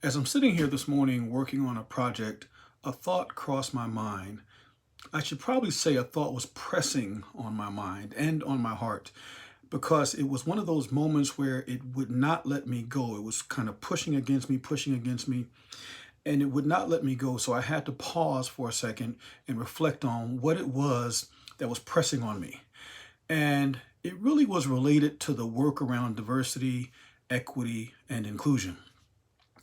As I'm sitting here this morning working on a project, a thought crossed my mind. I should probably say a thought was pressing on my mind and on my heart because it was one of those moments where it would not let me go. It was kind of pushing against me, and it would not let me go. So I had to pause for a second and reflect on what it was that was pressing on me. And it really was related to the work around diversity, equity, and inclusion.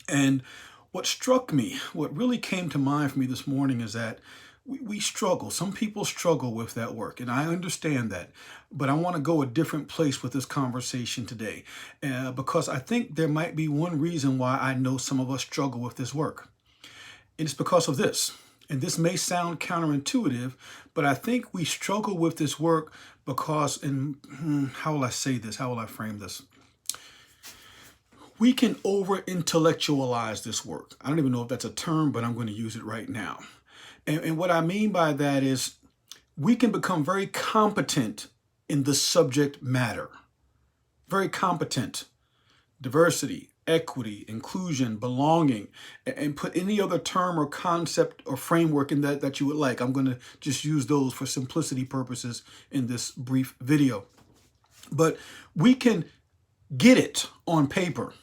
And what struck me, what really came to mind for me this morning is that we struggle. Some people struggle with that work, and I understand that. But I want to go a different place with this conversation today because I think there might be one reason why I know some of us struggle with this work. And it's because of this. And this may sound counterintuitive, but I think we struggle with this work because, how will I say this? How will I frame this? We can over intellectualize this work. I don't even know if that's a term, but I'm going to use it right now. And what I mean by that is we can become very competent in the subject matter. Very competent. Diversity, equity, inclusion, belonging, and put any other term or concept or framework in that you would like. I'm going to just use those for simplicity purposes in this brief video. But we can get it on paper,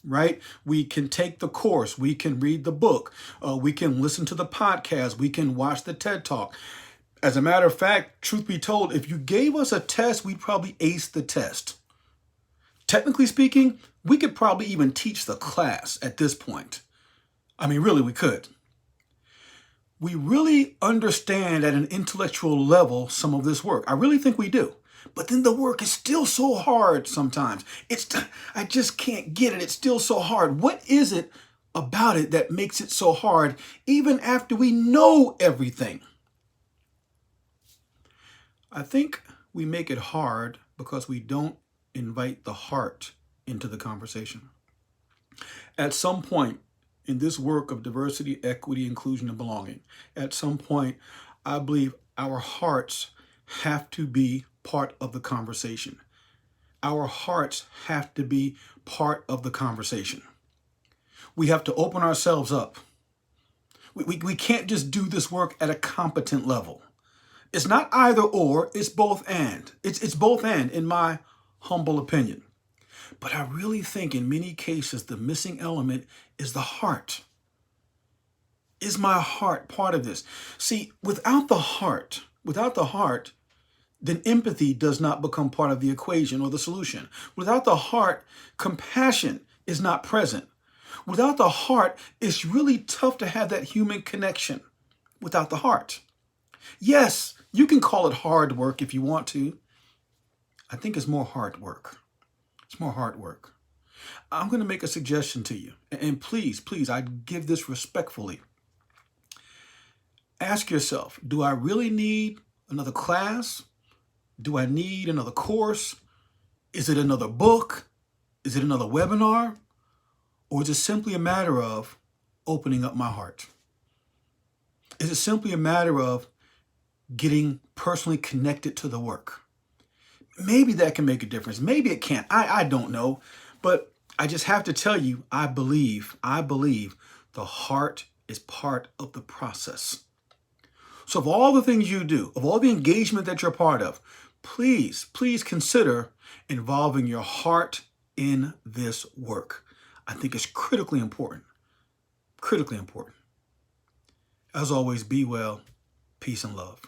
right? We can take the course, we can read the book, we can listen to the podcast, we can watch the TED Talk. As a matter of fact, truth be told, if you gave us a test, we'd probably ace the test. Technically speaking, we could probably even teach the class at this point. I mean, really, we could. We really understand at an intellectual level some of this work. I really think we do. But then the work is still so hard sometimes. I just can't get it. It's still so hard. What is it about it that makes it so hard even after we know everything? I think we make it hard because we don't invite the heart into the conversation. At some point in this work of diversity, equity, inclusion, and belonging, at some point, I believe our hearts have to be part of the conversation. Our hearts have to be part of the conversation. We have to open ourselves up. We can't just do this work at a competent level. It's not either or, it's both and. It's both and in my humble opinion. But I really think in many cases the missing element is the heart. Is my heart part of this? See, without the heart, then empathy does not become part of the equation or the solution. Without the heart, compassion is not present. Without the heart, it's really tough to have that human connection without the heart. Yes, you can call it hard work if you want to. I think it's more hard work. It's more hard work. I'm going to make a suggestion to you. And please, I give this respectfully. Ask yourself, do I really need another class? Do I need another course? Is it another book? Is it another webinar? Or is it simply a matter of opening up my heart? Is it simply a matter of getting personally connected to the work? Maybe that can make a difference. Maybe it can't. I don't know. But I just have to tell you, I believe the heart is part of the process. So of all the things you do, of all the engagement that you're part of, please consider involving your heart in this work. I think it's critically important. Critically important. As always, be well, peace and love.